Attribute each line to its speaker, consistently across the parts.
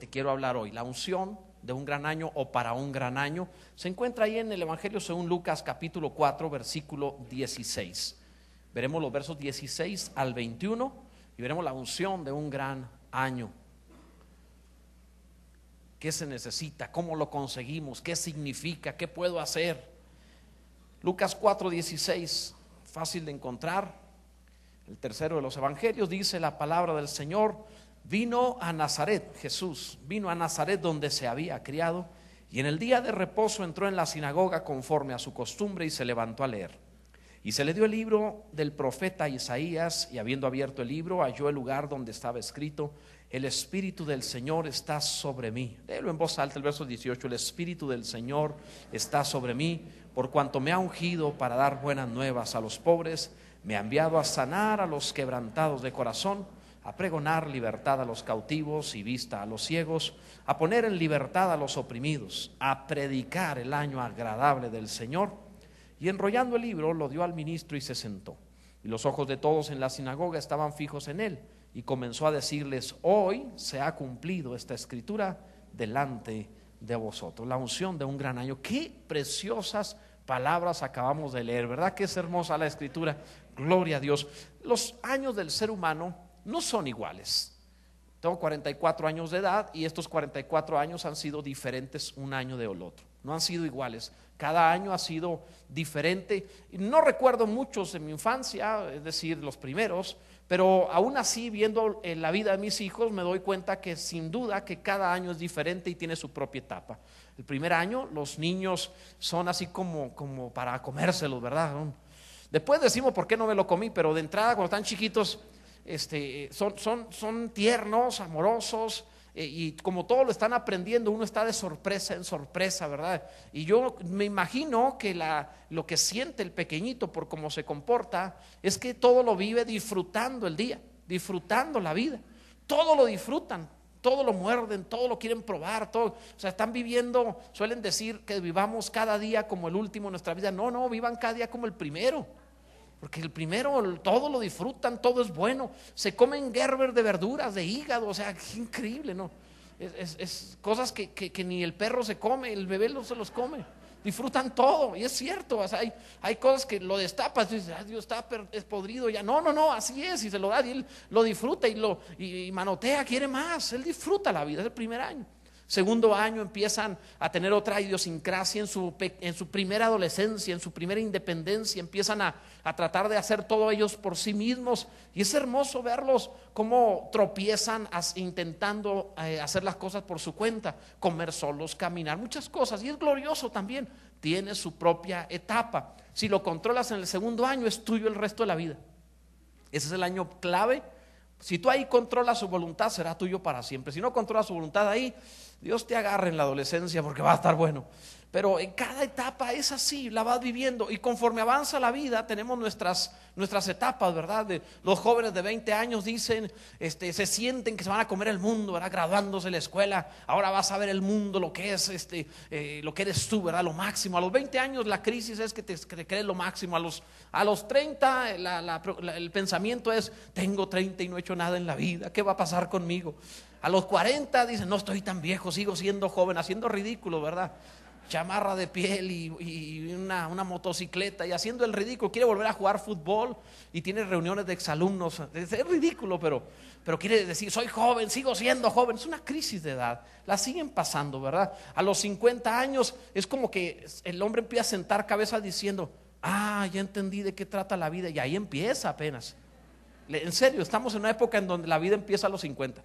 Speaker 1: que quiero hablar hoy, la unción de un gran año o para un gran año. Se encuentra ahí en el Evangelio según Lucas capítulo 4 versículo 16. Veremos los versos 16 al 21 y veremos la unción de un gran año. ¿Qué se necesita? ¿Cómo lo conseguimos? ¿Qué significa? ¿Qué puedo hacer? Lucas 4:16, fácil de encontrar. El tercero de los evangelios dice la palabra del Señor: vino a Nazaret, Jesús vino a Nazaret donde se había criado, y en el día de reposo entró en la sinagoga conforme a su costumbre y se levantó a leer. Y se le dio el libro del profeta Isaías, y habiendo abierto el libro halló el lugar donde estaba escrito: el Espíritu del Señor está sobre mí. Léelo en voz alta el verso 18: el Espíritu del Señor está sobre mí, por cuanto me ha ungido para dar buenas nuevas a los pobres, me ha enviado a sanar a los quebrantados de corazón, a pregonar libertad a los cautivos y vista a los ciegos, a poner en libertad a los oprimidos, a predicar el año agradable del Señor. Y enrollando el libro lo dio al ministro y se sentó. Y los ojos de todos en la sinagoga estaban fijos en él, y comenzó a decirles: hoy se ha cumplido esta escritura delante de vosotros. La unción de un gran año. Qué preciosas palabras acabamos de leer, ¿verdad? Que es hermosa la escritura. Gloria a Dios. Los años del ser humano no son iguales. Tengo 44 años de edad y estos 44 años han sido diferentes un año del otro. No han sido iguales. Cada año ha sido diferente. No recuerdo muchos de mi infancia, es decir, los primeros, pero aún así, viendo la vida de mis hijos, me doy cuenta que sin duda que cada año es diferente y tiene su propia etapa. El primer año los niños son así como para comérselos, ¿verdad? Después decimos por qué no me lo comí, pero de entrada cuando están chiquitos son tiernos, amorosos, y como todo lo están aprendiendo, uno está de sorpresa en sorpresa, ¿verdad? Y yo me imagino que lo que siente el pequeñito por cómo se comporta es que todo lo vive disfrutando el día, disfrutando la vida. Todo lo disfrutan, todo lo muerden, todo lo quieren probar, todo. O sea, están viviendo, suelen decir que vivamos cada día como el último en nuestra vida. No, vivan cada día como el primero. Porque el primero todo lo disfrutan, todo es bueno. Se comen Gerber de verduras, de hígado, o sea, es increíble, ¿no? Es cosas que ni el perro se come, el bebé no se los come. Disfrutan todo, y es cierto. O sea, hay cosas que lo destapas y dices: Dios, está es podrido ya. No, así es, y se lo da, y él lo disfruta y manotea, quiere más. Él disfruta la vida, es el primer año. Segundo año empiezan a tener otra idiosincrasia en su primera adolescencia, en su primera independencia. Empiezan a tratar de hacer todo ellos por sí mismos, y es hermoso verlos cómo tropiezan intentando hacer las cosas por su cuenta, comer solos, caminar, muchas cosas, y es glorioso también. Tiene su propia etapa. Si lo controlas en el segundo año, es tuyo el resto de la vida. Ese es el año clave. Si tú ahí controlas su voluntad, será tuyo para siempre. Si no controlas su voluntad ahí, Dios te agarre en la adolescencia, porque va a estar bueno. Pero en cada etapa es así, la vas viviendo, y conforme avanza la vida tenemos nuestras etapas, ¿verdad? Los jóvenes de 20 años dicen, se sienten que se van a comer el mundo, ¿verdad? Graduándose de la escuela, ahora vas a ver el mundo, lo que es, lo que eres tú, ¿verdad? Lo máximo. A los 20 años la crisis es que te crees lo máximo. A los 30 el pensamiento es: tengo 30 y no he hecho nada en la vida, ¿qué va a pasar conmigo? A los 40 dicen: no estoy tan viejo, sigo siendo joven, haciendo ridículo, ¿verdad? Chamarra de piel y una motocicleta y haciendo el ridículo. Quiere volver a jugar fútbol y tiene reuniones de exalumnos. Es ridículo, pero quiere decir: soy joven, sigo siendo joven. Es una crisis de edad, la siguen pasando, ¿verdad? A los 50 años es como que el hombre empieza a sentar cabeza diciendo: ya entendí de qué trata la vida. Y ahí empieza apenas. En serio, estamos en una época en donde la vida empieza a los 50,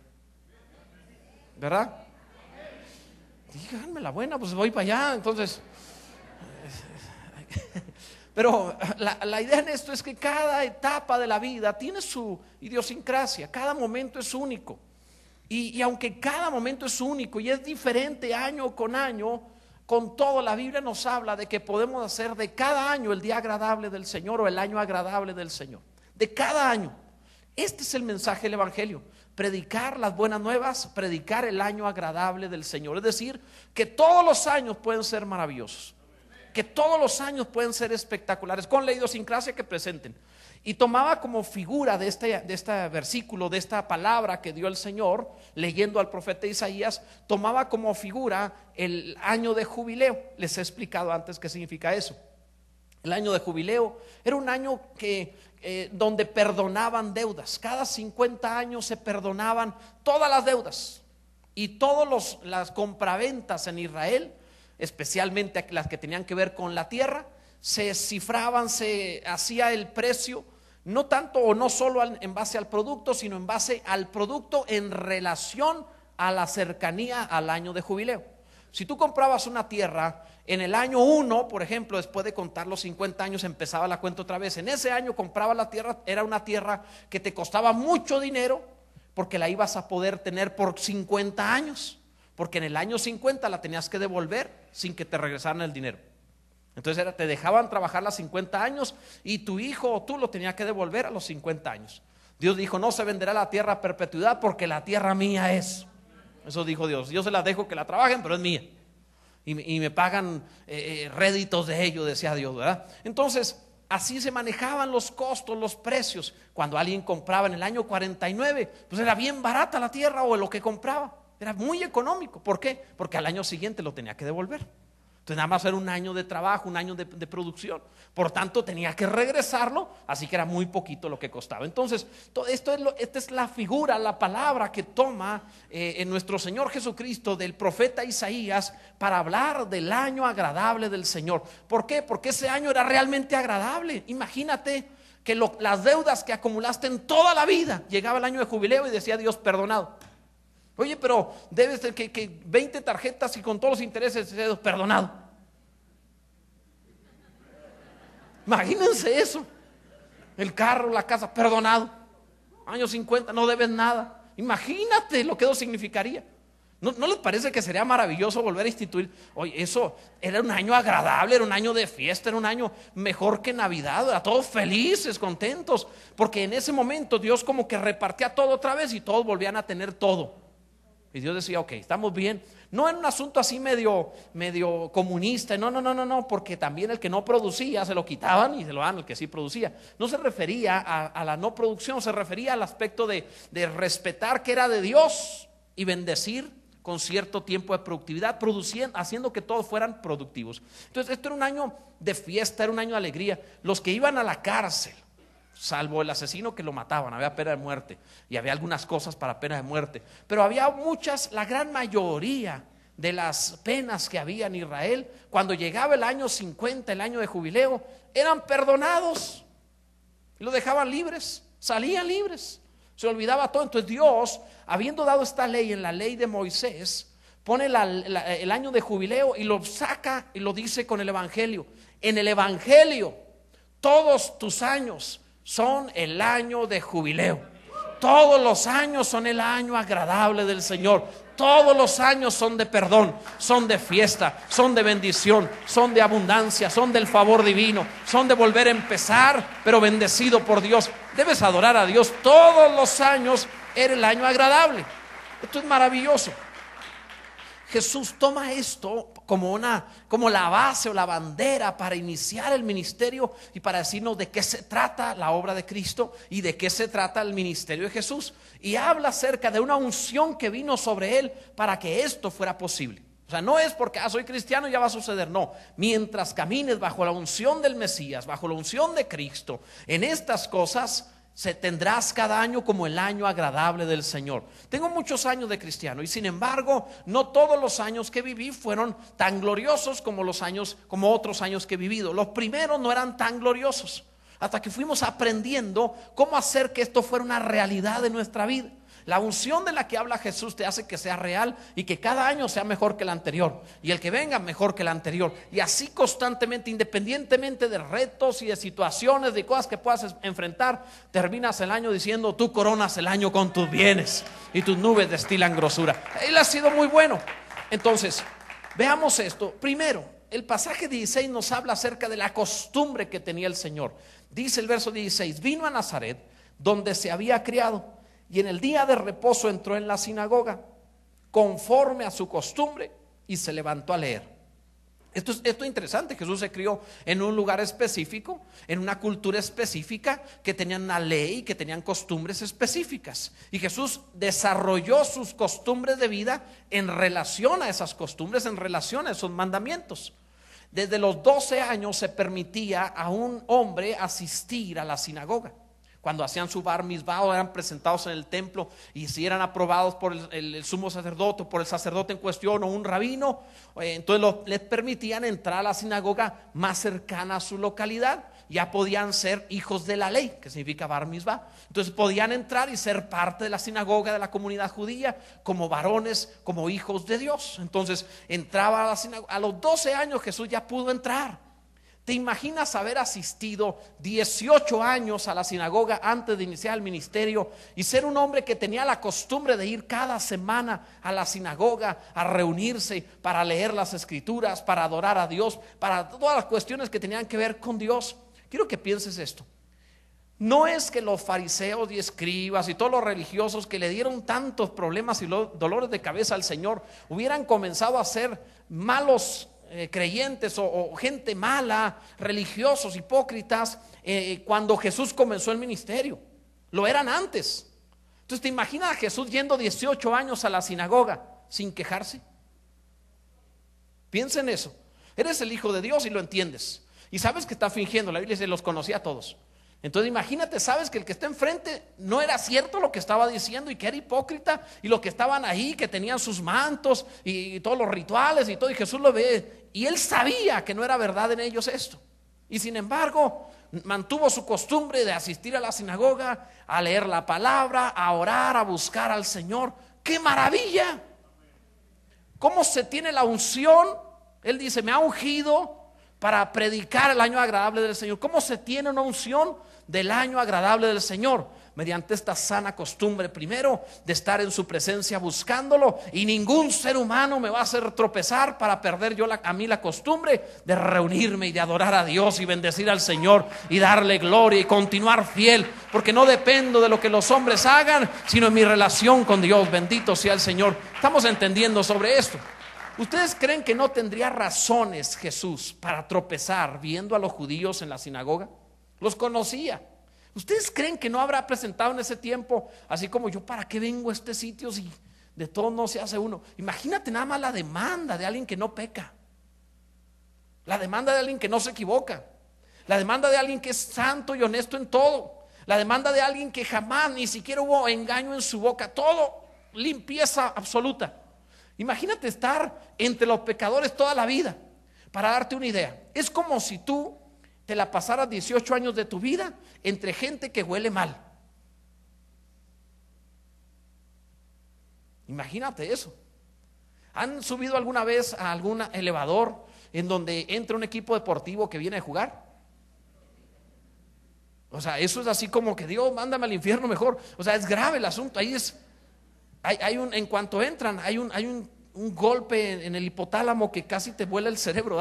Speaker 1: ¿verdad? Díganme la buena, pues voy para allá. Entonces, pero la idea en esto es que cada etapa de la vida tiene su idiosincrasia, cada momento es único, y aunque cada momento es único y es diferente año, con todo la Biblia nos habla de que podemos hacer de cada año el día agradable del Señor, o el año agradable del Señor. De cada año. Este es el mensaje del Evangelio: predicar las buenas nuevas, predicar el año agradable del Señor. Es decir, que todos los años pueden ser maravillosos. que todos los años pueden ser espectaculares, con la idiosincrasia que presenten. Y tomaba como figura de este versículo, de esta palabra que dio el Señor, leyendo al profeta Isaías, tomaba como figura el año de jubileo. Les he explicado antes qué significa eso. El año de jubileo era un año donde perdonaban deudas. Cada 50 años se perdonaban todas las deudas. Y todas las compraventas en Israel, especialmente las que tenían que ver con la tierra, se cifraban, se hacía el precio, no tanto o no solo en base al producto, sino en base al producto en relación a la cercanía al año de jubileo. Si tú comprabas una tierra en el año 1, por ejemplo, después de contar los 50 años empezaba la cuenta otra vez. En ese año comprabas la tierra, era una tierra que te costaba mucho dinero, porque la ibas a poder tener por 50 años, porque en el año 50 la tenías que devolver sin que te regresaran el dinero. Entonces te dejaban trabajar los 50 años y tu hijo o tú lo tenías que devolver a los 50 años. Dios dijo: no se venderá la tierra a perpetuidad, porque la tierra mía es. Eso dijo Dios. Yo se las dejo que la trabajen, pero es mía. Y me pagan réditos de ello, decía Dios, ¿verdad? Entonces así se manejaban los costos, los precios. Cuando alguien compraba en el año 49, pues era bien barata la tierra o lo que compraba. Era muy económico. ¿Por qué? Porque al año siguiente lo tenía que devolver. Entonces nada más era un año de trabajo, un año de producción. Por tanto tenía que regresarlo, así que era muy poquito lo que costaba. Entonces esta es la figura, la palabra que toma en nuestro Señor Jesucristo del profeta Isaías para hablar del año agradable del Señor. ¿Por qué? Porque ese año era realmente agradable. Imagínate que las deudas que acumulaste en toda la vida, llegaba el año de jubileo y decía Dios: perdonado. Oye, pero debes de que 20 tarjetas y con todos los intereses perdonado. Imagínense eso. El carro, la casa, perdonado. Año 50, no debes nada. Imagínate lo que eso significaría. ¿No les parece que sería maravilloso volver a instituir? Oye, eso era un año agradable, era un año de fiesta, era un año mejor que Navidad, era todos felices, contentos, porque en ese momento Dios como que repartía todo otra vez y todos volvían a tener todo. Y Dios decía: ok, estamos bien. No en un asunto así medio comunista, no, porque también el que no producía se lo quitaban y se lo daban al que sí producía. No se refería a la no producción, se refería al aspecto de respetar que era de Dios y bendecir con cierto tiempo de productividad, produciendo, haciendo que todos fueran productivos. Entonces esto era un año de fiesta, era un año de alegría. Los que iban a la cárcel, salvo el asesino que lo mataban, había pena de muerte, y había algunas cosas para pena de muerte, pero había muchas, la gran mayoría de las penas que había en Israel, cuando llegaba el año 50, el año de jubileo, eran perdonados, lo dejaban libres, salían libres, se olvidaba todo. Entonces Dios, habiendo dado esta ley en la ley de Moisés, pone el año de jubileo y lo saca y lo dice con el evangelio. En el evangelio todos tus años son el año de jubileo. Todos los años son el año agradable del Señor. Todos los años son de perdón, son de fiesta, son de bendición, son de abundancia, son del favor divino, son de volver a empezar, pero bendecido por Dios. Debes adorar a Dios. Todos los años era el año agradable. Esto es maravilloso. Jesús toma esto como la base o la bandera para iniciar el ministerio y para decirnos de qué se trata la obra de Cristo y de qué se trata el ministerio de Jesús. Y habla acerca de una unción que vino sobre él para que esto fuera posible. O sea, no es porque soy cristiano y ya va a suceder. No, mientras camines bajo la unción del Mesías, bajo la unción de Cristo, en estas cosas tendrás cada año como el año agradable del Señor. Tengo muchos años de cristiano y sin embargo no todos los años que viví fueron tan gloriosos como otros años que he vivido. Los primeros no eran tan gloriosos hasta que fuimos aprendiendo cómo hacer que esto fuera una realidad en nuestra vida. La unción de la que habla Jesús te hace que sea real y que cada año sea mejor que el anterior, y el que venga mejor que el anterior, y así constantemente, independientemente de retos y de situaciones, de cosas que puedas enfrentar. Terminas el año diciendo: tú coronas el año con tus bienes y tus nubes destilan grosura. Él ha sido muy bueno. Entonces veamos esto. Primero, el pasaje 16 nos habla acerca de la costumbre que tenía el Señor. Dice el verso 16: vino a Nazaret, donde se había criado, y en el día de reposo entró en la sinagoga, conforme a su costumbre, y se levantó a leer. Esto es interesante. Jesús se crió en un lugar específico, en una cultura específica, que tenían una ley, que tenían costumbres específicas. Y Jesús desarrolló sus costumbres de vida en relación a esas costumbres, en relación a esos mandamientos. Desde los 12 años se permitía a un hombre asistir a la sinagoga. Cuando hacían su bar mitzvah o eran presentados en el templo, y si eran aprobados por el sumo sacerdote, por el sacerdote en cuestión o un rabino, entonces les permitían entrar a la sinagoga más cercana a su localidad. Ya podían ser hijos de la ley, que significa bar mitzvah. Entonces podían entrar y ser parte de la sinagoga de la comunidad judía, como varones, como hijos de Dios. Entonces entraba a la sinagoga. A los 12 años Jesús ya pudo entrar. ¿Te imaginas haber asistido 18 años a la sinagoga antes de iniciar el ministerio y ser un hombre que tenía la costumbre de ir cada semana a la sinagoga a reunirse para leer las escrituras, para adorar a Dios, para todas las cuestiones que tenían que ver con Dios? Quiero que pienses esto. No es que los fariseos y escribas y todos los religiosos que le dieron tantos problemas y dolores de cabeza al Señor hubieran comenzado a ser malos creyentes o gente mala, religiosos, hipócritas, cuando Jesús comenzó el ministerio. Lo eran antes. Entonces, ¿te imaginas a Jesús yendo 18 años a la sinagoga sin quejarse? Piensa en eso. Eres el Hijo de Dios y lo entiendes, y sabes que está fingiendo. La Biblia dice: los conocía a todos. Entonces imagínate, sabes que el que está enfrente no era cierto lo que estaba diciendo, y que era hipócrita, y los que estaban ahí, que tenían sus mantos y todos los rituales y todo, y Jesús lo ve, y él sabía que no era verdad en ellos esto, y sin embargo mantuvo su costumbre de asistir a la sinagoga, a leer la palabra, a orar, a buscar al Señor. ¡Qué maravilla! ¿Cómo se tiene la unción? Él dice: me ha ungido para predicar el año agradable del Señor. ¿Cómo se tiene una unción del año agradable del Señor? Mediante esta sana costumbre, primero, de estar en su presencia buscándolo, y ningún ser humano me va a hacer tropezar para perder yo a mí la costumbre de reunirme y de adorar a Dios y bendecir al Señor y darle gloria y continuar fiel, porque no dependo de lo que los hombres hagan, sino en mi relación con Dios. Bendito sea el Señor. ¿Estamos entendiendo sobre esto? ¿Ustedes creen que no tendría razones Jesús para tropezar viendo a los judíos en la sinagoga? Los conocía. ¿Ustedes creen que no habrá presentado en ese tiempo, así como yo, para qué vengo a este sitio si de todo no se hace uno? Imagínate nada más la demanda de alguien que no peca, la demanda de alguien que no se equivoca, la demanda de alguien que es santo y honesto en todo, la demanda de alguien que jamás ni siquiera hubo engaño en su boca, todo limpieza absoluta. Imagínate estar entre los pecadores toda la vida. Para darte una idea, es como si tú te la pasaras 18 años de tu vida entre gente que huele mal. Imagínate eso. ¿Han subido alguna vez a algún elevador en donde entra un equipo deportivo que viene a jugar? O sea, eso es así como que: Dios, mándame al infierno mejor. O sea, es grave el asunto. Ahí es, en cuanto entran, hay un golpe en el hipotálamo que casi te vuela el cerebro.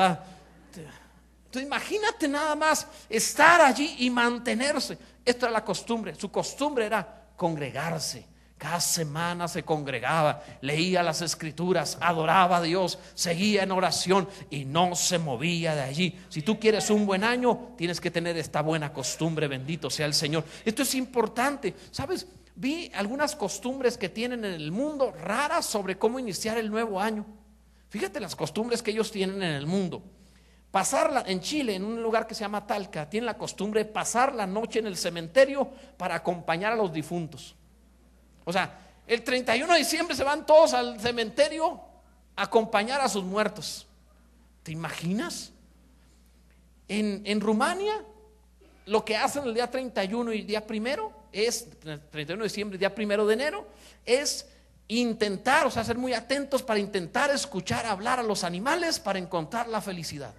Speaker 1: Entonces imagínate nada más estar allí y mantenerse. Esta era la costumbre. Su costumbre era congregarse. Cada semana se congregaba, leía las escrituras, adoraba a Dios, seguía en oración y no se movía de allí. Si tú quieres un buen año, tienes que tener esta buena costumbre. Bendito sea el Señor. Esto es importante. ¿Sabes? Vi algunas costumbres que tienen en el mundo raras sobre cómo iniciar el nuevo año. Fíjate las costumbres que ellos tienen en el mundo. Pasarla en Chile, en un lugar que se llama Talca, tienen la costumbre de pasar la noche en el cementerio para acompañar a los difuntos. O sea, el 31 de diciembre se van todos al cementerio a acompañar a sus muertos. ¿Te imaginas? En Rumania, lo que hacen el día 31 y el día primero es, 31 de diciembre y día 1 de enero, es intentar, o sea, ser muy atentos para intentar escuchar hablar a los animales para encontrar la felicidad.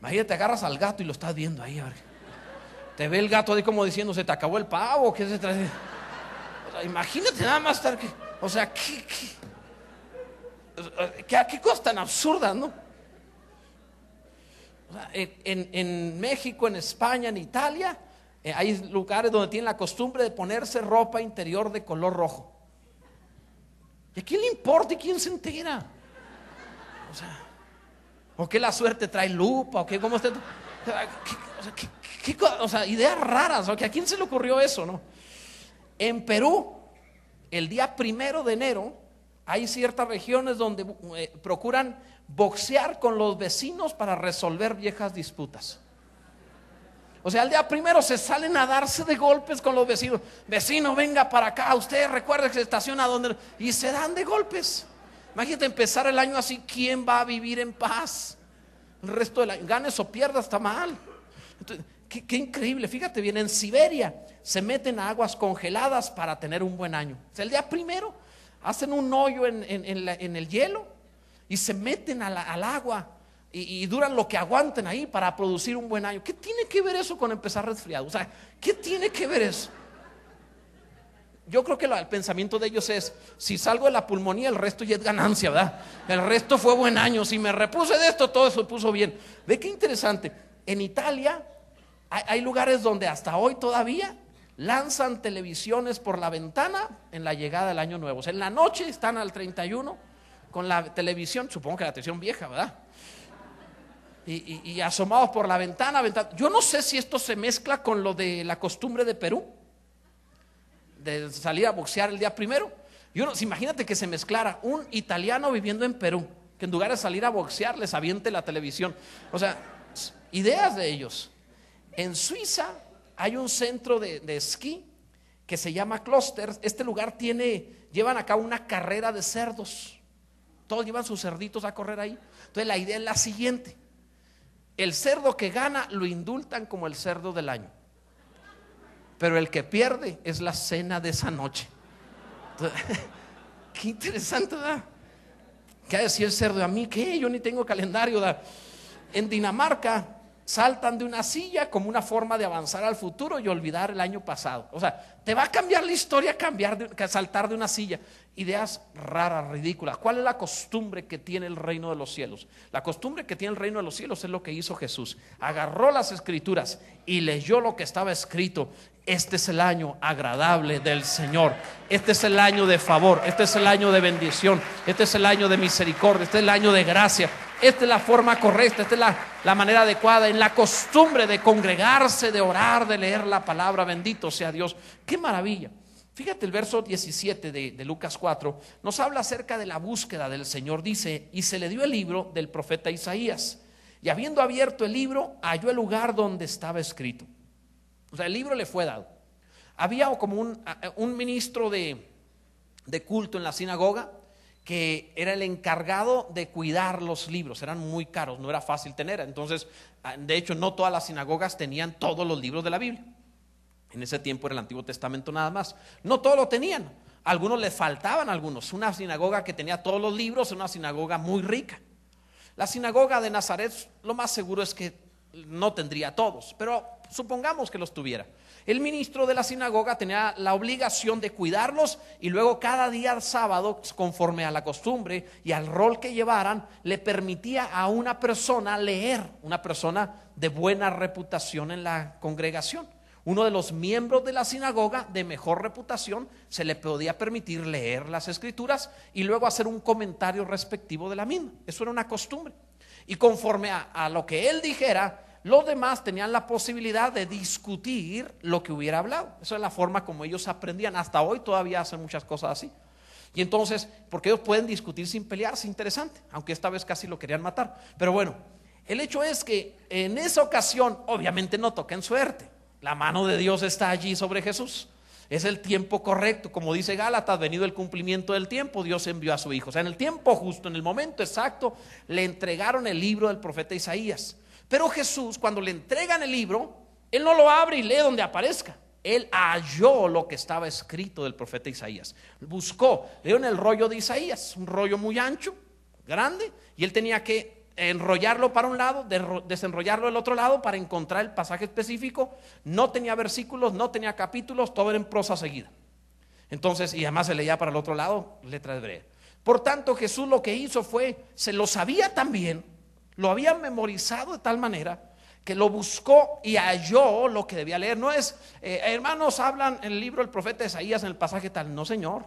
Speaker 1: Imagínate, agarras al gato y lo estás viendo ahí, a ver. Te ve el gato ahí como diciendo: se te acabó el pavo, ¿qué se trae? O sea, imagínate nada más estar, o sea, ¿qué cosas tan absurdas, no? O sea, en México, en España, en Italia, hay lugares donde tienen la costumbre de ponerse ropa interior de color rojo. ¿Y a quién le importa y quién se entera? O sea, ¿o qué la suerte trae lupa? ¿O qué? ¿Cómo usted? O sea, ideas raras. ¿O que a quién se le ocurrió eso, no? En Perú, el día 1 de enero, hay ciertas regiones donde procuran boxear con los vecinos para resolver viejas disputas. O sea, el día 1 se salen a darse de golpes con los vecinos. Vecino, venga para acá, usted recuerde que se estaciona donde... Y se dan de golpes. Imagínate empezar el año así. ¿Quién va a vivir en paz el resto del año? Ganes o pierdas, está mal. Entonces, qué increíble. Fíjate bien, en Siberia se meten a aguas congeladas para tener un buen año. O sea, el día 1 hacen un hoyo en el hielo y se meten al agua y duran lo que aguanten ahí para producir un buen año. ¿Qué tiene que ver eso con empezar resfriado? O sea, ¿qué tiene que ver eso? Yo creo que el pensamiento de ellos es: si salgo de la pulmonía, el resto ya es ganancia, ¿verdad? El resto fue buen año. Si me repuse de esto, todo se puso bien. Ve qué interesante. En Italia hay lugares donde hasta hoy todavía lanzan televisiones por la ventana en la llegada del año nuevo. O sea, en la noche están al 31 con la televisión, supongo que la televisión vieja, ¿verdad? Y asomados por la ventana. Yo no sé si esto se mezcla con lo de la costumbre de Perú, de salir a boxear el día 1. Imagínate que se mezclara un italiano viviendo en Perú, que en lugar de salir a boxear les aviente la televisión. O sea, ideas de ellos. En Suiza hay un centro de esquí que se llama Klosters. Este lugar llevan a cabo una carrera de cerdos. Todos llevan sus cerditos a correr ahí. Entonces la idea es la siguiente: el cerdo que gana lo indultan como el cerdo del año, pero el que pierde es la cena de esa noche. Entonces, qué interesante, ¿verdad? ¿Qué ha de decir el cerdo? ¿A mí qué? Yo ni tengo calendario, ¿verdad? En Dinamarca saltan de una silla como una forma de avanzar al futuro y olvidar el año pasado. O sea, te va a cambiar la historia saltar de una silla. Ideas raras, ridículas. ¿Cuál es la costumbre que tiene el reino de los cielos? La costumbre que tiene el reino de los cielos es lo que hizo Jesús. Agarró las escrituras y leyó lo que estaba escrito. Este es el año agradable del Señor. Este es el año de favor. Este es el año de bendición. Este es el año de misericordia. Este es el año de gracia. Esta es la forma correcta. Esta es la manera adecuada. En la costumbre de congregarse, de orar, de leer la palabra. Bendito sea Dios. ¡Qué maravilla! Fíjate, el verso 17 de Lucas 4 nos habla acerca de la búsqueda del Señor. Dice: y se le dio el libro del profeta Isaías, y habiendo abierto el libro, halló el lugar donde estaba escrito. O sea, el libro le fue dado. Había como un ministro de culto en la sinagoga que era el encargado de cuidar los libros. Eran muy caros, no era fácil tener. Entonces, de hecho, no todas las sinagogas tenían todos los libros de la Biblia. En ese tiempo era el Antiguo Testamento nada más. No todos lo tenían. A algunos les faltaban algunos. Una sinagoga que tenía todos los libros era una sinagoga muy rica. La sinagoga de Nazaret, lo más seguro es que no tendría todos, pero supongamos que los tuviera. El ministro de la sinagoga tenía la obligación de cuidarlos, y luego cada día sábado, conforme a la costumbre y al rol que llevaran, le permitía a una persona leer, una persona de buena reputación en la congregación. Uno de los miembros de la sinagoga de mejor reputación se le podía permitir leer las escrituras y luego hacer un comentario respectivo de la misma. Eso era una costumbre. Y conforme a lo que él dijera, los demás tenían la posibilidad de discutir lo que hubiera hablado. Esa es la forma como ellos aprendían. Hasta hoy todavía hacen muchas cosas así. Y entonces, porque ellos pueden discutir sin pelearse, interesante, aunque esta vez casi lo querían matar. Pero bueno, el hecho es que en esa ocasión obviamente no toquen suerte. La mano de Dios está allí sobre Jesús. Es el tiempo correcto, como dice Gálatas: venido el cumplimiento del tiempo, Dios envió a su Hijo. O sea, en el tiempo justo, en el momento exacto, le entregaron el libro del profeta Isaías. Pero Jesús, cuando le entregan el libro, Él no lo abre y lee donde aparezca. Él halló lo que estaba escrito del profeta Isaías. Buscó, leyó en el rollo de Isaías, un rollo muy ancho, grande, y él tenía que enrollarlo para un lado, desenrollarlo del otro lado para encontrar el pasaje específico. No tenía versículos, no tenía capítulos, todo era en prosa seguida. Entonces, y además se leía para el otro lado, letra hebrea. Por tanto, Jesús lo que hizo fue, se lo sabía también, lo había memorizado de tal manera que lo buscó y halló lo que debía leer. No es, hermanos, hablan en el libro del profeta Isaías en el pasaje tal. No, señor.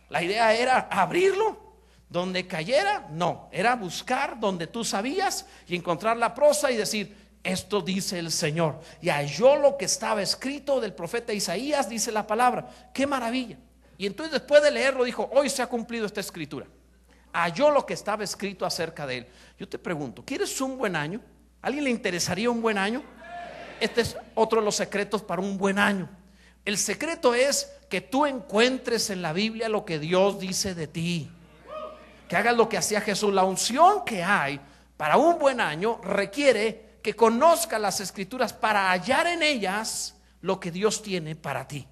Speaker 1: La idea era abrirlo, Donde cayera, no, era buscar donde tú sabías y encontrar la prosa y decir: esto dice el Señor. Y halló lo que estaba escrito del profeta Isaías, dice la palabra. ¡Qué maravilla! Y entonces, después de leerlo, dijo: hoy se ha cumplido esta escritura. Halló lo que estaba escrito acerca de él. Yo te pregunto, ¿quieres un buen año? ¿A alguien le interesaría un buen año? Este es otro de los secretos para un buen año. El secreto es que tú encuentres en la Biblia lo que Dios dice de ti. Que hagas lo que hacía Jesús. La unción que hay para un buen año requiere que conozcas las escrituras para hallar en ellas lo que Dios tiene para ti.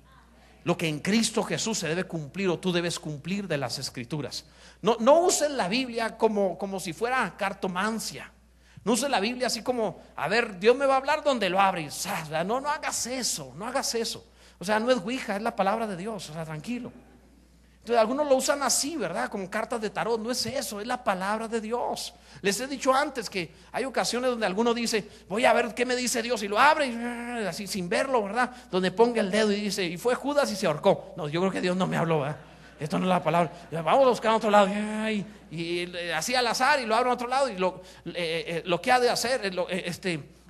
Speaker 1: Lo que en Cristo Jesús se debe cumplir o tú debes cumplir de las escrituras. No uses la Biblia como si fuera cartomancia. No uses la Biblia así como: a ver, Dios me va a hablar donde lo abre. No hagas eso, no hagas eso. O sea, no es Ouija, es la palabra de Dios. O sea, tranquilo. Entonces algunos lo usan así, ¿verdad? Como cartas de tarot. No es eso, es la palabra de Dios. Les he dicho antes que hay ocasiones donde alguno dice: voy a ver qué me dice Dios, y lo abre y así sin verlo, ¿verdad? Donde ponga el dedo y dice: y fue Judas y se ahorcó. No, yo creo que Dios no me habló, ¿verdad? Esto no es la palabra. Vamos a buscar a otro lado. Y así al azar, y lo abro a otro lado. Y lo que ha de hacer,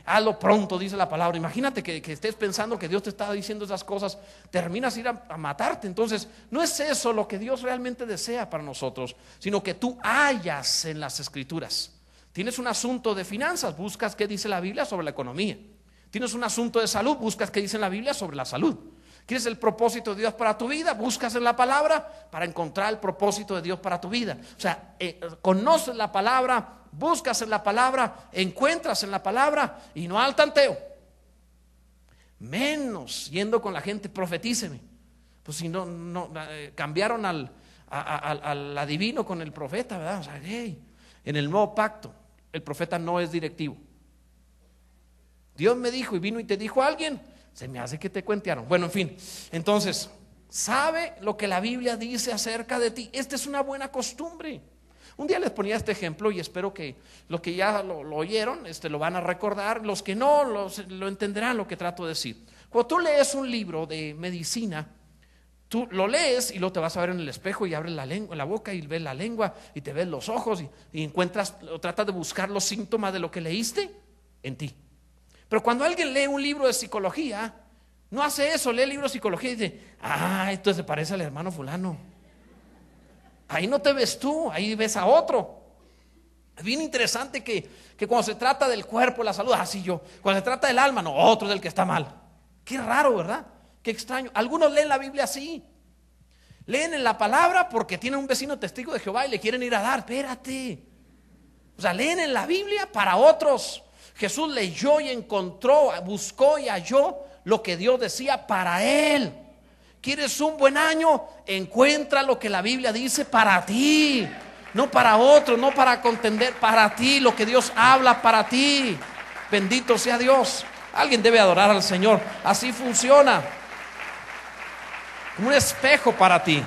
Speaker 1: hazlo pronto, dice la palabra. Imagínate que estés pensando que Dios te está diciendo esas cosas, terminas ir a matarte. Entonces no es eso lo que Dios realmente desea para nosotros, sino que tú hallas en las escrituras. Tienes un asunto de finanzas, buscas qué dice la Biblia sobre la economía. Tienes un asunto de salud, buscas qué dice la Biblia sobre la salud. ¿Quieres el propósito de Dios para tu vida? Buscas en la palabra para encontrar el propósito de Dios para tu vida. O sea, conoces la palabra, buscas en la palabra, encuentras en la palabra, y no al tanteo. Menos yendo con la gente: profetíceme. Pues si no cambiaron al adivino con el profeta, ¿verdad? O sea, en el nuevo pacto el profeta no es directivo. Dios me dijo, y vino y te dijo alguien, se me hace que te cuentearon. Bueno, en fin, entonces, sabe lo que la Biblia dice acerca de ti. Esta es una buena costumbre. Un día les ponía este ejemplo y espero que los que ya lo oyeron lo van a recordar. Los que no lo entenderán lo que trato de decir. Cuando tú lees un libro de medicina, tú lo lees y luego te vas a ver en el espejo y abres la boca y ves la lengua y te ves los ojos y encuentras o tratas de buscar los síntomas de lo que leíste en ti. Pero cuando alguien lee un libro de psicología, no hace eso. Lee el libro de psicología y dice: esto se parece al hermano fulano. Ahí no te ves tú, ahí ves a otro. Es bien interesante que cuando se trata del cuerpo, la salud, así yo. Cuando se trata del alma, no, otro es el que está mal. Qué raro, ¿verdad? Qué extraño. Algunos leen la Biblia así. Leen en la palabra porque tienen un vecino testigo de Jehová y le quieren ir a dar. Espérate. O sea, leen en la Biblia para otros. Jesús leyó y encontró, buscó y halló lo que Dios decía para él. ¿Quieres un buen año? Encuentra lo que la Biblia dice para ti, no para otro, no para contender, para ti, lo que Dios habla para ti. Bendito sea Dios. Alguien debe adorar al Señor. Así funciona, como un espejo para ti.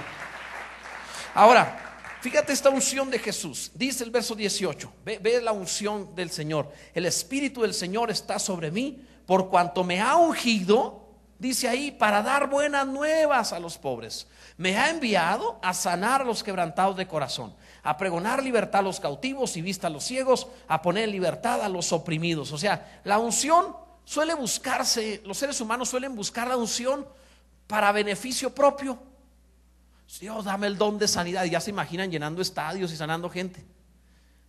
Speaker 1: Ahora, fíjate esta unción de Jesús. Dice el verso 18. Ve la unción del Señor. El Espíritu del Señor está sobre mí, por cuanto me ha ungido, dice ahí, para dar buenas nuevas a los pobres. Me ha enviado a sanar a los quebrantados de corazón, a pregonar libertad a los cautivos y vista a los ciegos, a poner en libertad a los oprimidos. O sea, la unción suele buscarse, los seres humanos suelen buscar la unción para beneficio propio. Dios, dame el don de sanidad. Y ya se imaginan llenando estadios y sanando gente.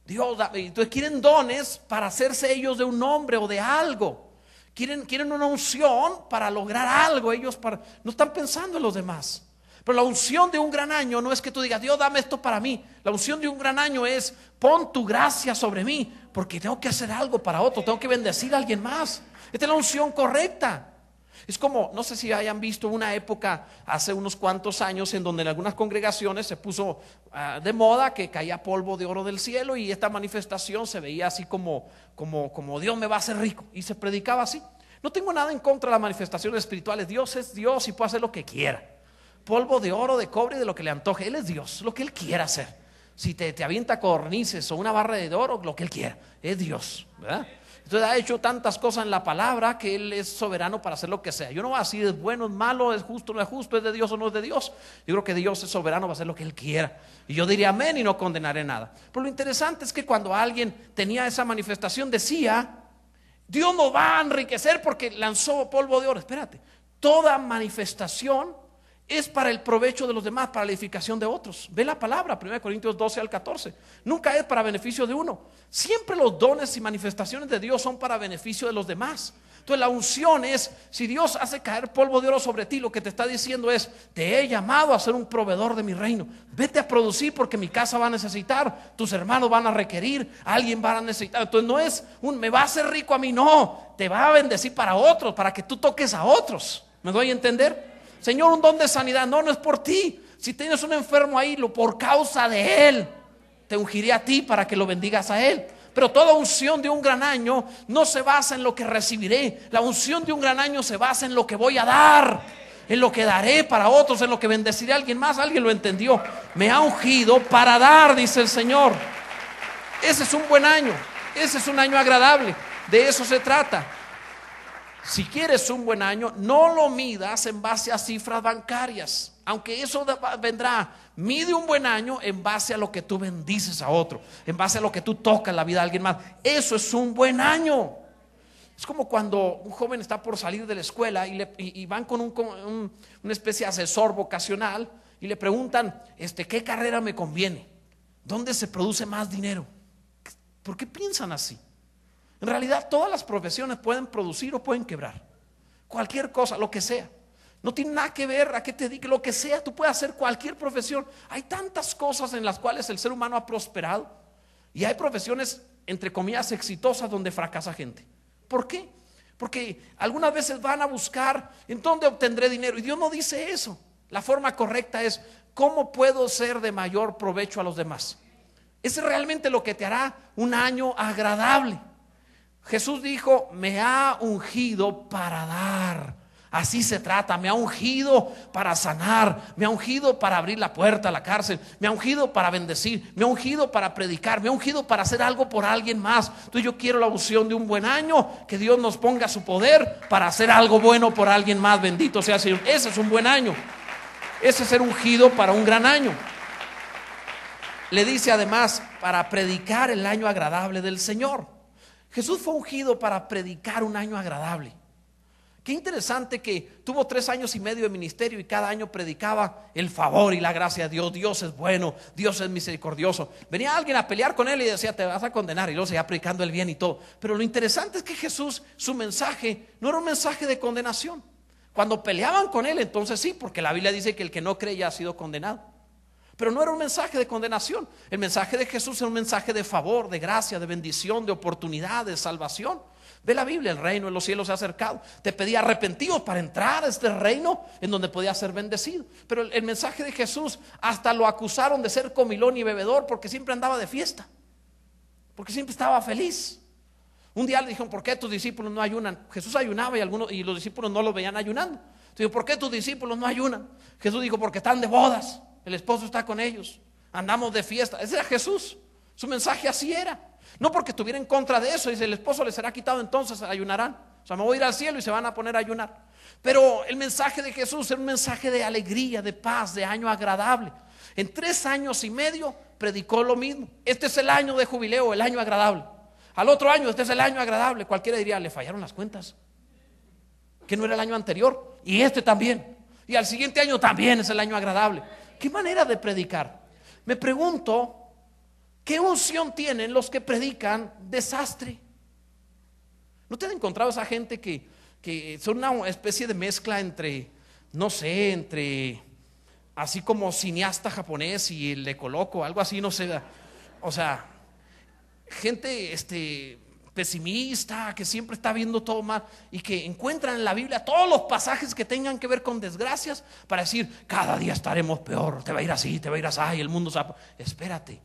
Speaker 1: Dios, entonces quieren dones para hacerse ellos de un nombre o de algo. Quieren una unción para lograr algo. Ellos no están pensando en los demás. Pero la unción de un gran año no es que tú digas: Dios, dame esto para mí. La unción de un gran año es: pon tu gracia sobre mí, porque tengo que hacer algo para otro, tengo que bendecir a alguien más. Esta es la unción correcta. Es como, no sé si hayan visto una época hace unos cuantos años en donde en algunas congregaciones se puso de moda que caía polvo de oro del cielo, y esta manifestación se veía así como Dios me va a hacer rico, y se predicaba así. No tengo nada en contra de las manifestaciones espirituales. Dios es Dios y puede hacer lo que quiera. Polvo de oro, de cobre, de lo que le antoje. Él es Dios, lo que Él quiera hacer. Si te avienta cornices o una barra de oro, lo que Él quiera. Es Dios, ¿verdad? Entonces ha hecho tantas cosas en la palabra que Él es soberano para hacer lo que sea. Yo no voy a decir es bueno, es malo, es justo, no es justo, es de Dios o no es de Dios. Yo creo que Dios es soberano, va a hacer lo que Él quiera. Y yo diría amén y no condenaré nada. Pero lo interesante es que cuando alguien tenía esa manifestación decía: Dios nos va a enriquecer porque lanzó polvo de oro. Espérate, toda manifestación es para el provecho de los demás, para la edificación de otros. Ve la palabra, 1 Corintios 12 al 14. Nunca es para beneficio de uno. Siempre los dones y manifestaciones de Dios son para beneficio de los demás. Entonces la unción es, si Dios hace caer polvo de oro sobre ti, lo que te está diciendo es: te he llamado a ser un proveedor de mi reino. Vete a producir porque mi casa va a necesitar, tus hermanos van a requerir, alguien va a necesitar. Entonces no es me va a hacer rico a mí, no, te va a bendecir para otros, para que tú toques a otros. ¿Me doy a entender? Señor, un don de sanidad, no es por ti. Si tienes un enfermo ahí, por causa de Él, te ungiré a ti para que lo bendigas a Él. Pero toda unción de un gran año no se basa en lo que recibiré. La unción de un gran año se basa en lo que voy a dar, en lo que daré para otros, en lo que bendeciré a alguien más. Alguien lo entendió. Me ha ungido para dar, dice el Señor. Ese es un buen año. Ese es un año agradable. De eso se trata. Si quieres un buen año, no lo midas en base a cifras bancarias, aunque eso vendrá. Mide un buen año en base a lo que tú bendices a otro, en base a lo que tú tocas la vida de alguien más. Eso es un buen año. Es como cuando un joven está por salir de la escuela y van con una especie de asesor vocacional y le preguntan: ¿qué carrera me conviene? ¿Dónde se produce más dinero? ¿Por qué piensan así? En realidad todas las profesiones pueden producir o pueden quebrar. Cualquier cosa, lo que sea. No tiene nada que ver a qué te dediques, lo que sea. Tú puedes hacer cualquier profesión. Hay tantas cosas en las cuales el ser humano ha prosperado. Y hay profesiones, entre comillas, exitosas donde fracasa gente. ¿Por qué? Porque algunas veces van a buscar en dónde obtendré dinero. Y Dios no dice eso. La forma correcta es: ¿cómo puedo ser de mayor provecho a los demás? Ese es realmente lo que te hará un año agradable. Jesús dijo: me ha ungido para dar. Así se trata. Me ha ungido para sanar, me ha ungido para abrir la puerta a la cárcel, me ha ungido para bendecir, me ha ungido para predicar, me ha ungido para hacer algo por alguien más. Entonces yo quiero la unción de un buen año, que Dios nos ponga su poder para hacer algo bueno por alguien más. Bendito sea el Señor. Ese es un buen año. Ese es ser ungido para un gran año. Le dice además: para predicar el año agradable del Señor. Jesús fue ungido para predicar un año agradable. Qué interesante que tuvo 3 años y medio de ministerio y cada año predicaba el favor y la gracia de Dios. Dios es bueno, Dios es misericordioso. Venía alguien a pelear con él y decía: te vas a condenar, y luego seguía predicando el bien y todo. Pero lo interesante es que Jesús, su mensaje no era un mensaje de condenación. Cuando peleaban con él, entonces sí, porque la Biblia dice que el que no cree ya ha sido condenado. Pero no era un mensaje de condenación. El mensaje de Jesús era un mensaje de favor, de gracia, de bendición, de oportunidad, de salvación. Ve la Biblia: el reino de los cielos se ha acercado. Te pedía arrepentidos para entrar a este reino en donde podía ser bendecido. Pero el mensaje de Jesús, hasta lo acusaron de ser comilón y bebedor, porque siempre andaba de fiesta, porque siempre estaba feliz. Un día le dijeron: ¿por qué tus discípulos no ayunan? Jesús ayunaba y los discípulos no los veían ayunando. Entonces, ¿por qué tus discípulos no ayunan? Jesús dijo: porque están de bodas, el esposo está con ellos, andamos de fiesta. Ese era Jesús. Su mensaje así era. No porque estuviera en contra de eso. Dice: el esposo les será quitado, entonces ayunarán. O sea, me voy a ir al cielo y se van a poner a ayunar. Pero el mensaje de Jesús era un mensaje de alegría, de paz, de año agradable. En 3 años y medio predicó lo mismo. Este es el año de jubileo, el año agradable. Al otro año: este es el año agradable. Cualquiera diría: le fallaron las cuentas, que no era el año anterior. Y este también. Y al siguiente año también es el año agradable. ¿Qué manera de predicar? Me pregunto: ¿qué unción tienen los que predican desastre? ¿No te han encontrado esa gente que son una especie de mezcla entre, no sé, entre así como cineasta japonés y el Ecoloco, algo así, no sé? O sea, gente pesimista, que siempre está viendo todo mal y que encuentran en la Biblia todos los pasajes que tengan que ver con desgracias para decir: cada día estaremos peor, te va a ir así, te va a ir así, y el mundo se va. Espérate,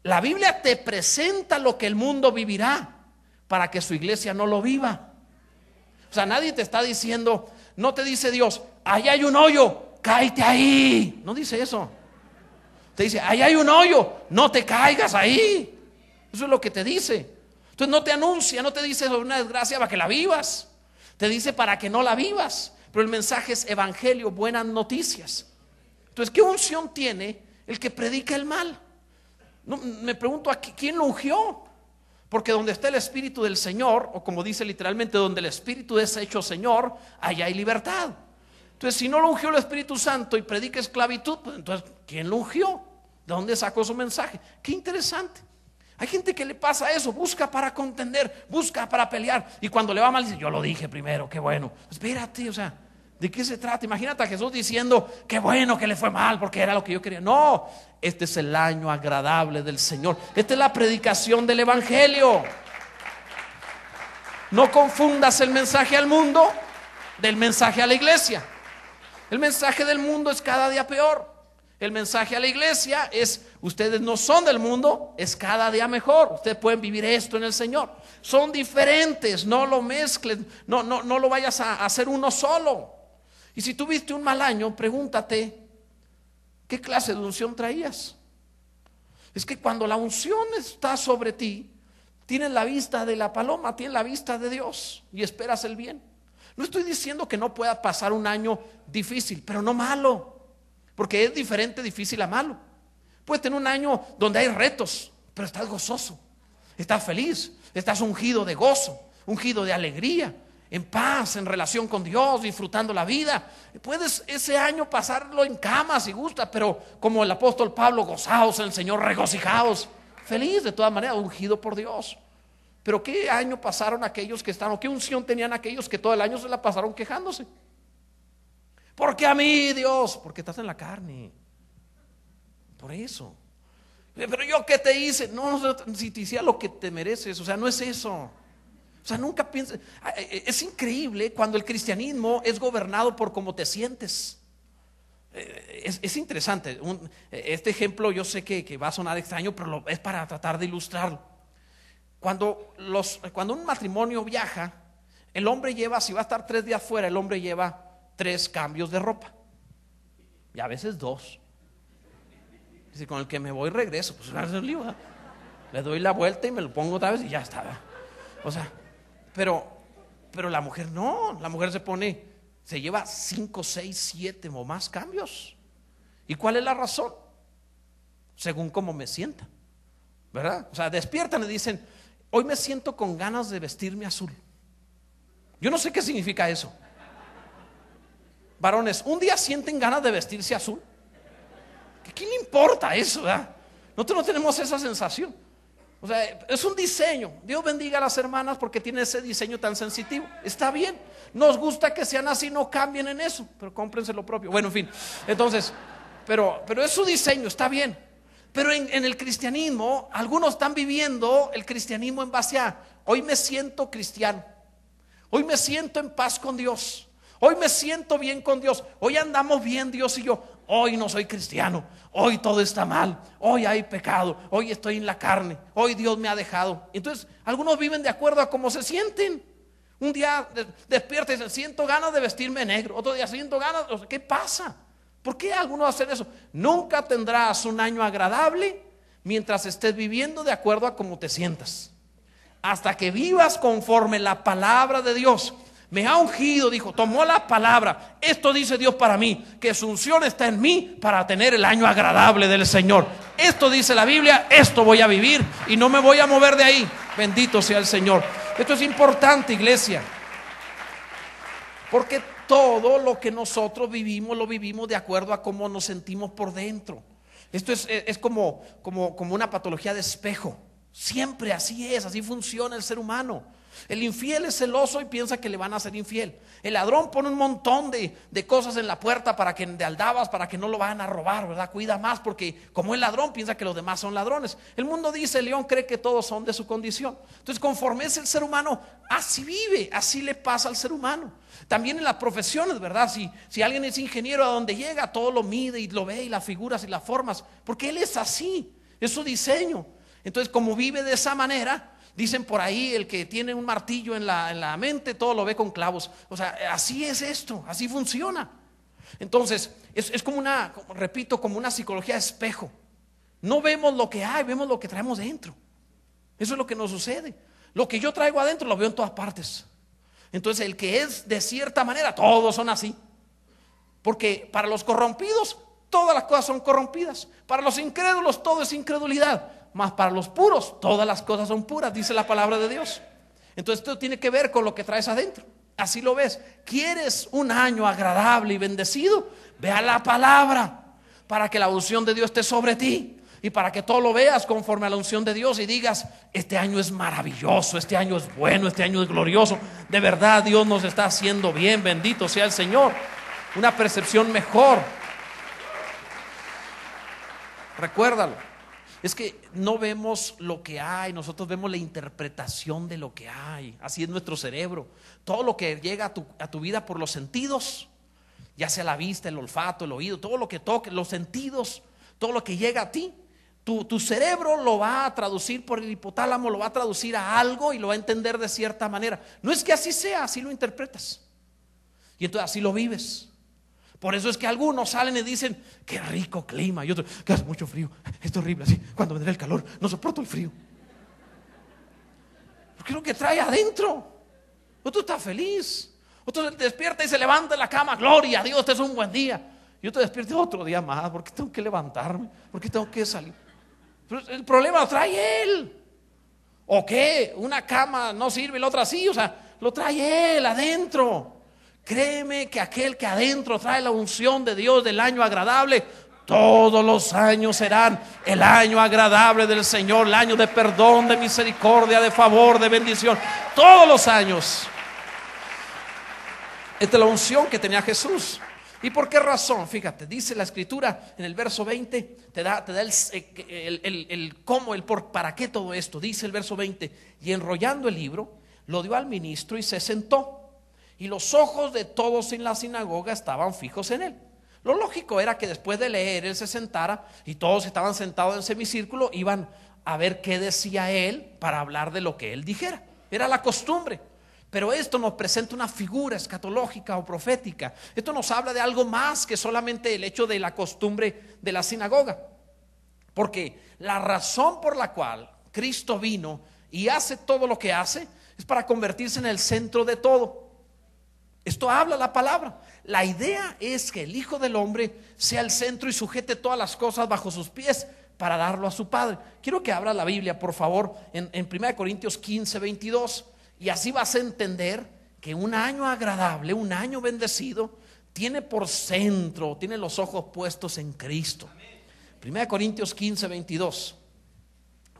Speaker 1: la Biblia te presenta lo que el mundo vivirá para que su iglesia no lo viva. O sea, nadie te está diciendo, no te dice Dios: allá hay un hoyo, cáete ahí. No dice eso. Te dice: allá hay un hoyo, no te caigas ahí. Eso es lo que te dice. Entonces no te anuncia, no te dice sobre una desgracia para que la vivas, te dice para que no la vivas. Pero el mensaje es evangelio, buenas noticias. Entonces, ¿qué unción tiene el que predica el mal? No, me pregunto aquí, ¿quién lo ungió? Porque donde está el Espíritu del Señor, o como dice literalmente, donde el Espíritu es hecho Señor, allá hay libertad. Entonces, si no lo ungió el Espíritu Santo y predica esclavitud, pues entonces, ¿quién lo ungió? ¿De dónde sacó su mensaje? Qué interesante. Hay gente que le pasa eso, busca para contender, busca para pelear, y cuando le va mal dice, yo lo dije primero, qué bueno. Espérate, o sea, ¿de qué se trata? Imagínate a Jesús diciendo, qué bueno que le fue mal porque era lo que yo quería. No, este es el año agradable del Señor. Esta es la predicación del evangelio. No confundas el mensaje al mundo del mensaje a la iglesia. El mensaje del mundo es cada día peor. El mensaje a la iglesia es, ustedes no son del mundo, es cada día mejor. Ustedes pueden vivir esto en el Señor. Son diferentes, no lo mezcles, no lo vayas a hacer uno solo. Y si tuviste un mal año, pregúntate, ¿qué clase de unción traías? Es que cuando la unción está sobre ti, tienes la vista de la paloma, tienes la vista de Dios y esperas el bien. No estoy diciendo que no pueda pasar un año difícil, pero no malo. Porque es diferente difícil a malo. Puedes tener un año donde hay retos, pero estás gozoso, estás feliz, estás ungido de gozo, ungido de alegría, en paz, en relación con Dios, disfrutando la vida. Puedes ese año pasarlo en cama si gusta, pero como el apóstol Pablo, gozaos en el Señor, regocijaos, feliz de todas maneras, ungido por Dios. Pero ¿qué año pasaron aquellos que están, o qué unción tenían aquellos que todo el año se la pasaron quejándose? Porque a mí, Dios, porque estás en la carne. Por eso. Pero yo qué te hice, no, si te hiciera lo que te mereces, o sea, no es eso. O sea, nunca pienses. Es increíble cuando el cristianismo es gobernado por cómo te sientes. Es interesante. Este ejemplo yo sé que va a sonar extraño, pero es para tratar de ilustrarlo. Cuando un matrimonio viaja, el hombre lleva, si va a estar 3 días fuera, el hombre lleva 3 cambios de ropa y a veces 2. Dice, con el que me voy regreso, pues le doy la vuelta y me lo pongo otra vez y ya está. O sea, pero la mujer no, la mujer se lleva 5, 6, 7 o más cambios. ¿Y cuál es la razón? Según cómo me sienta, ¿verdad? O sea, despiertan y dicen, hoy me siento con ganas de vestirme azul. Yo no sé qué significa eso. Varones, un día sienten ganas de vestirse azul. ¿Qué le importa eso? ¿Verdad? Nosotros no tenemos esa sensación. O sea, es un diseño. Dios bendiga a las hermanas porque tienen ese diseño tan sensitivo. Está bien. Nos gusta que sean así, no cambien en eso, pero cómprense lo propio. Bueno, en fin. Entonces, pero es su diseño, está bien. Pero en el cristianismo, algunos están viviendo el cristianismo en base a, hoy me siento cristiano. Hoy me siento en paz con Dios. Hoy me siento bien con Dios. Hoy andamos bien Dios y yo. Hoy no soy cristiano. Hoy todo está mal. Hoy hay pecado. Hoy estoy en la carne. Hoy Dios me ha dejado. Entonces algunos viven de acuerdo a cómo se sienten. Un día despierta y dicen, siento ganas de vestirme negro. Otro día siento ganas. ¿Qué pasa? ¿Por qué algunos hacen eso? Nunca tendrás un año agradable mientras estés viviendo de acuerdo a cómo te sientas. Hasta que vivas conforme la palabra de Dios. Me ha ungido, dijo, tomó la palabra. Esto dice Dios para mí, que su unción está en mí para tener el año agradable del Señor. Esto dice la Biblia, esto voy a vivir y no me voy a mover de ahí. Bendito sea el Señor. Esto es importante, iglesia, porque todo lo que nosotros vivimos lo vivimos de acuerdo a cómo nos sentimos por dentro. Esto es como una patología de espejo. Siempre así es, así funciona el ser humano. El infiel es celoso y piensa que le van a ser infiel. El ladrón pone un montón de cosas en la puerta de aldabas para que no lo vayan a robar, ¿verdad? Cuida más porque como el ladrón piensa que los demás son ladrones. El mundo dice, el león cree que todos son de su condición. Entonces conforme es el ser humano, así vive, así le pasa al ser humano. También en las profesiones, ¿verdad? Si alguien es ingeniero, a donde llega todo lo mide y lo ve y las figuras y las formas, porque él es así, es su diseño. Entonces como vive de esa manera, dicen por ahí, el que tiene un martillo en la mente, todo lo ve con clavos. O sea, así es esto, así funciona. Entonces, es como una psicología de espejo. No vemos lo que hay, vemos lo que traemos dentro. Eso es lo que nos sucede. lo que yo traigo adentro lo veo en todas partes. Entonces el que es de cierta manera, todos son así. Porque para los corrompidos todas las cosas son corrompidas. Para los incrédulos todo es incredulidad. Mas para los puros todas las cosas son puras, dice la palabra de Dios. Entonces esto tiene que ver con lo que traes adentro. Así lo ves. ¿Quieres un año agradable y bendecido? Ve a la palabra para que la unción de Dios esté sobre ti. Y para que todo lo veas conforme a la unción de Dios y digas: este año es maravilloso, este año es bueno, este año es glorioso. De verdad Dios nos está haciendo bien, bendito sea el Señor. Una percepción mejor. Recuérdalo. Es que no vemos lo que hay, nosotros vemos la interpretación de lo que hay. Así es nuestro cerebro. Todo lo que llega a tu vida por los sentidos, ya sea la vista, el olfato, el oído, todo lo que toque, los sentidos, todo lo que llega a ti, tu cerebro lo va a traducir por el hipotálamo, lo va a traducir a algo y lo va a entender de cierta manera. No es que así sea, así lo interpretas. Y entonces así lo vives. Por eso es que algunos salen y dicen: qué rico clima. Y otros: que hace mucho frío, es horrible así. Cuando vendrá el calor, no soporto el frío. Porque es lo que trae adentro. Otro está feliz, otro despierta y se levanta en la cama: gloria a Dios, este es un buen día. Y otro despierta: otro día más, porque tengo que levantarme, porque tengo que salir. Pero el problema lo trae él. ¿O qué? Una cama no sirve y la otra sí. O sea, lo trae él adentro. Créeme que aquel que adentro trae la unción de Dios del año agradable, todos los años serán el año agradable del Señor, el año de perdón, de misericordia, de favor, de bendición. Todos los años. Esta es la unción que tenía Jesús. ¿Y por qué razón? Fíjate, dice la escritura en el verso 20, te da el cómo, el por, para qué todo esto. Dice el verso 20: y enrollando el libro, lo dio al ministro y se sentó. Y los ojos de todos en la sinagoga estaban fijos en él. Lo lógico era que después de leer él se sentara, y todos estaban sentados en semicírculo, iban a ver qué decía él para hablar de lo que él dijera. Era la costumbre. Pero esto nos presenta una figura escatológica o profética. Esto nos habla de algo más que solamente el hecho de la costumbre de la sinagoga. Porque la razón por la cual Cristo vino y hace todo lo que hace es para convertirse en el centro de todo. Esto habla la palabra. La idea es que el Hijo del Hombre sea el centro y sujete todas las cosas bajo sus pies para darlo a su Padre. Quiero que abra la Biblia, por favor, en 1 Corintios 15, 22. Y así vas a entender que un año agradable, un año bendecido, tiene por centro, tiene los ojos puestos en Cristo. 1 Corintios 15, 22.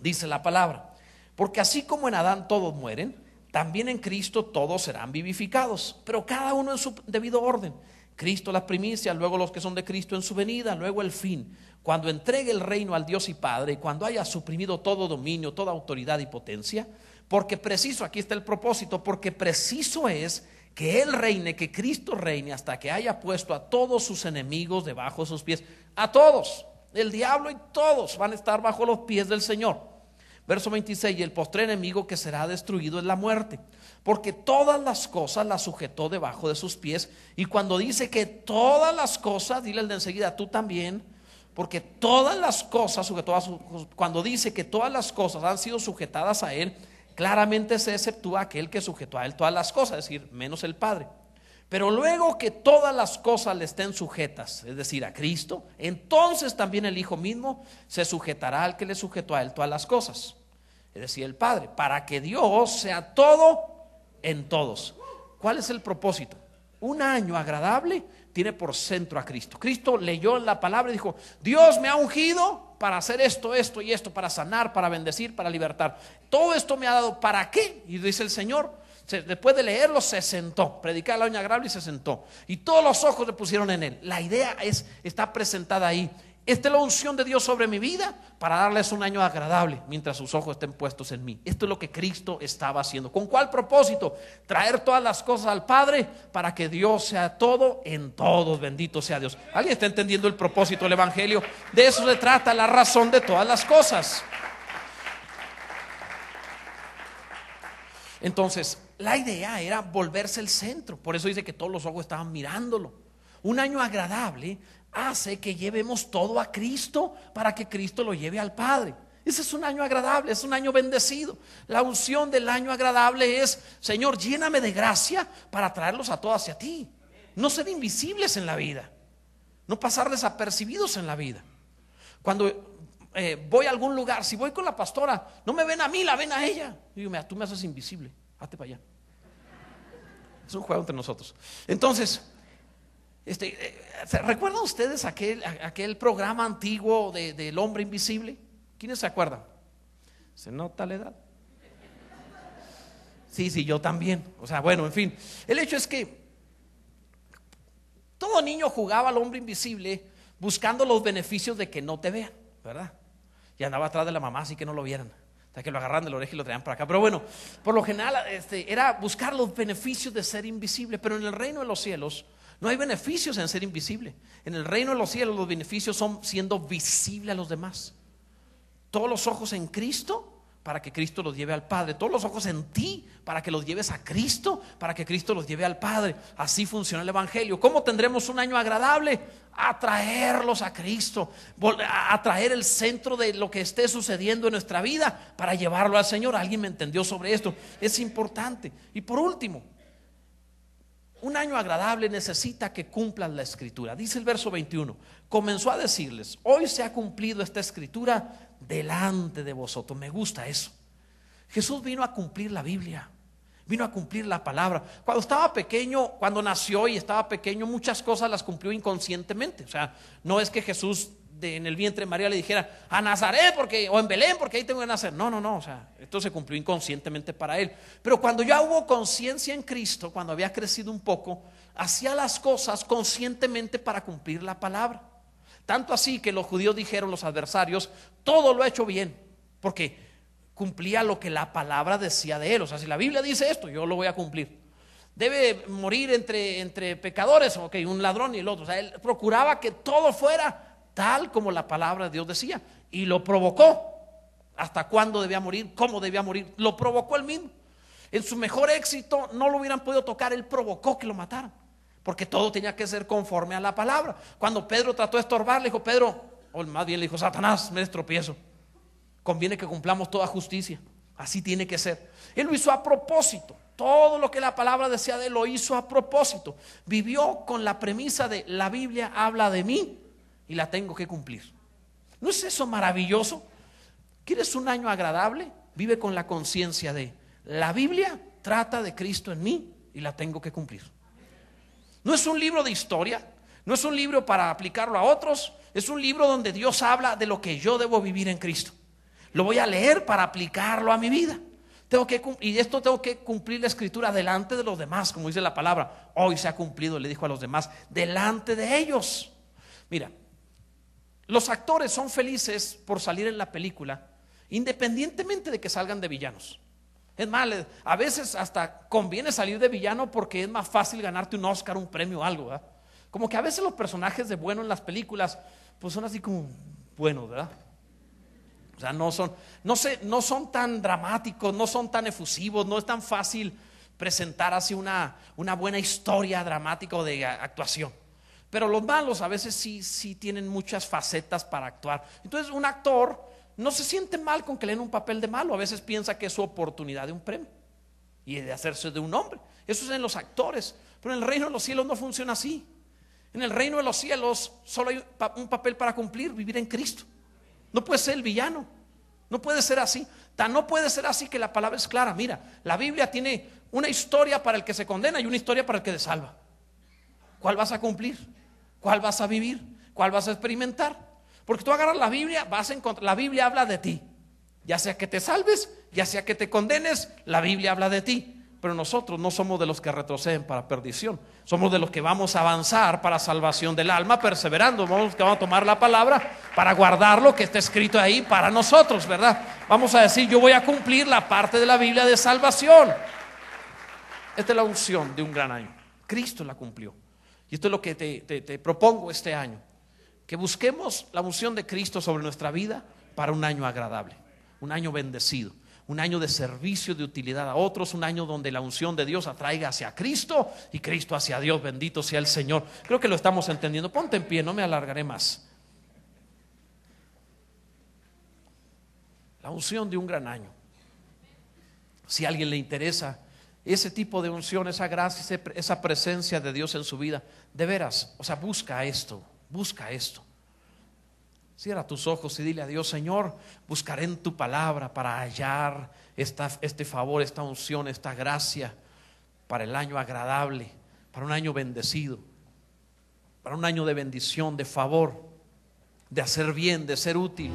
Speaker 1: Dice la palabra: porque así como en Adán todos mueren, también en Cristo todos serán vivificados, pero cada uno en su debido orden. Cristo las primicias, luego los que son de Cristo en su venida, luego el fin, cuando entregue el reino al Dios y Padre, y cuando haya suprimido todo dominio, toda autoridad y potencia. Porque preciso, aquí está el propósito, porque preciso es que Él reine, que Cristo reine, hasta que haya puesto a todos sus enemigos debajo de sus pies. A todos, el diablo y todos van a estar bajo los pies del Señor. Verso 26: y el postrer enemigo que será destruido es la muerte, porque todas las cosas las sujetó debajo de sus pies. Y cuando dice que todas las cosas, dile el de enseguida: tú también. Porque todas las cosas sujetó a cuando dice que todas las cosas han sido sujetadas a Él, claramente se exceptúa aquel que sujetó a Él todas las cosas, es decir, menos el Padre. Pero luego que todas las cosas le estén sujetas, es decir, a Cristo, entonces también el Hijo mismo se sujetará al que le sujetó a Él todas las cosas, es decir, el Padre, para que Dios sea todo en todos. ¿Cuál es el propósito? Un año agradable tiene por centro a Cristo. Cristo leyó la palabra y dijo: Dios me ha ungido para hacer esto, esto y esto, para sanar, para bendecir, para libertar. Todo esto me ha dado, ¿para qué? Y dice el Señor, después de leerlo se sentó, predicar el año agradable y se sentó. Y todos los ojos le pusieron en Él. La idea está presentada ahí. Esta es la unción de Dios sobre mi vida para darles un año agradable mientras sus ojos estén puestos en mí. Esto es lo que Cristo estaba haciendo. ¿Con cuál propósito? Traer todas las cosas al Padre para que Dios sea todo en todos. Bendito sea Dios. ¿Alguien está entendiendo el propósito del Evangelio? De eso se trata, la razón de todas las cosas. Entonces, la idea era volverse el centro. Por eso dice que todos los ojos estaban mirándolo. Un año agradable hace que llevemos todo a Cristo para que Cristo lo lleve al Padre. Ese es un año agradable, es un año bendecido. La unción del año agradable es: Señor, lléname de gracia para traerlos a todos hacia ti. No ser invisibles en la vida, no pasar desapercibidos en la vida. Cuando voy a algún lugar, si voy con la pastora, no me ven a mí, la ven a ella. Y digo: mira, tú me haces invisible, hazte para allá. Es un juego entre nosotros. Entonces, ¿recuerdan ustedes aquel programa antiguo del hombre invisible? ¿Quiénes se acuerdan? ¿Se nota la edad? Sí, yo también. O sea, bueno, en fin. El hecho es que todo niño jugaba al hombre invisible buscando los beneficios de que no te vean, ¿verdad? Y andaba atrás de la mamá así que no lo vieran, hasta que lo agarran de la oreja y lo traían para acá. Pero bueno, por lo general era buscar los beneficios de ser invisible. Pero en el reino de los cielos no hay beneficios en ser invisible. En el reino de los cielos los beneficios son siendo visible a los demás. Todos los ojos en Cristo para que Cristo los lleve al Padre. Todos los ojos en ti para que los lleves a Cristo, para que Cristo los lleve al Padre. Así funciona el Evangelio. ¿Cómo tendremos un año agradable? Atraerlos a Cristo, atraer el centro de lo que esté sucediendo en nuestra vida para llevarlo al Señor. ¿Alguien me entendió sobre esto? Es importante. Y por último, un año agradable necesita que cumplan la escritura. Dice el verso 21: comenzó a decirles: hoy se ha cumplido esta escritura delante de vosotros. Me gusta eso. Jesús vino a cumplir la Biblia, vino a cumplir la palabra. Cuando estaba pequeño, cuando nació y estaba pequeño, muchas cosas las cumplió inconscientemente. O sea, no es que Jesús en el vientre de María le dijera: a Nazaret o en Belén porque ahí tengo que nacer. No, o sea, esto se cumplió inconscientemente para él. Pero cuando ya hubo conciencia en Cristo, cuando había crecido un poco, hacía las cosas conscientemente para cumplir la palabra. Tanto así que los judíos dijeron, los adversarios: todo lo ha hecho bien, porque cumplía lo que la palabra decía de él. O sea, si la Biblia dice esto, yo lo voy a cumplir. Debe morir entre pecadores, ok, un ladrón y el otro. O sea, él procuraba que todo fuera tal como la palabra de Dios decía, y lo provocó. ¿Hasta cuándo debía morir? ¿Cómo debía morir? Lo provocó él mismo. En su mejor éxito no lo hubieran podido tocar, él provocó que lo mataran, porque todo tenía que ser conforme a la palabra. Cuando Pedro trató de estorbar, le dijo: Pedro, o más bien le dijo: Satanás, me eres tropiezo, conviene que cumplamos toda justicia, así tiene que ser. Él lo hizo a propósito. Todo lo que la palabra decía de él lo hizo a propósito. Vivió con la premisa de: la Biblia habla de mí y la tengo que cumplir. ¿No es eso maravilloso? ¿Quieres un año agradable? Vive con la conciencia de: la Biblia trata de Cristo en mí y la tengo que cumplir. No es un libro de historia, no es un libro para aplicarlo a otros, es un libro donde Dios habla de lo que yo debo vivir en Cristo. Lo voy a leer para aplicarlo a mi vida. Tengo que cumplir la escritura delante de los demás, como dice la palabra. Hoy se ha cumplido, le dijo a los demás, delante de ellos. Mira, los actores son felices por salir en la película, independientemente de que salgan de villanos. Es más, a veces hasta conviene salir de villano porque es más fácil ganarte un Oscar, un premio o algo, ¿verdad? Como que a veces los personajes de bueno en las películas pues son así como buenos, ¿verdad? O sea, no son tan dramáticos, no son tan efusivos, no es tan fácil presentar así una buena historia dramática o de actuación. Pero los malos a veces sí tienen muchas facetas para actuar. Entonces un actor no se siente mal con que le den un papel de malo. A veces piensa que es su oportunidad de un premio y de hacerse de un hombre. Eso es en los actores. Pero en el reino de los cielos no funciona así. En el reino de los cielos solo hay un papel para cumplir: vivir en Cristo. No puede ser el villano, no puede ser así. No puede ser así que la palabra es clara. Mira, la Biblia tiene una historia para el que se condena y una historia para el que se salva. ¿Cuál vas a cumplir? ¿Cuál vas a vivir? ¿Cuál vas a experimentar? Porque tú agarras la Biblia, vas a encontrar, la Biblia habla de ti. Ya sea que te salves, ya sea que te condenes, la Biblia habla de ti. Pero nosotros no somos de los que retroceden para perdición, somos de los que vamos a avanzar para salvación del alma, perseverando. Vamos a tomar la palabra para guardar lo que está escrito ahí para nosotros, ¿verdad? Vamos a decir: yo voy a cumplir la parte de la Biblia de salvación. Esta es la unción de un gran año. Cristo la cumplió. Y esto es lo que te propongo este año: que busquemos la unción de Cristo sobre nuestra vida para un año agradable, un año bendecido, un año de servicio, de utilidad a otros, un año donde la unción de Dios atraiga hacia Cristo y Cristo hacia Dios. Bendito sea el Señor. Creo que lo estamos entendiendo. Ponte en pie, no me alargaré más. La unción de un gran año. Si a alguien le interesa ese tipo de unción, esa gracia, esa presencia de Dios en su vida, de veras, o sea, busca esto, busca esto. Cierra tus ojos y dile a Dios: Señor, buscaré en tu palabra para hallar este favor, esta unción, esta gracia para el año agradable, para un año bendecido, para un año de bendición, de favor, de hacer bien, de ser útil.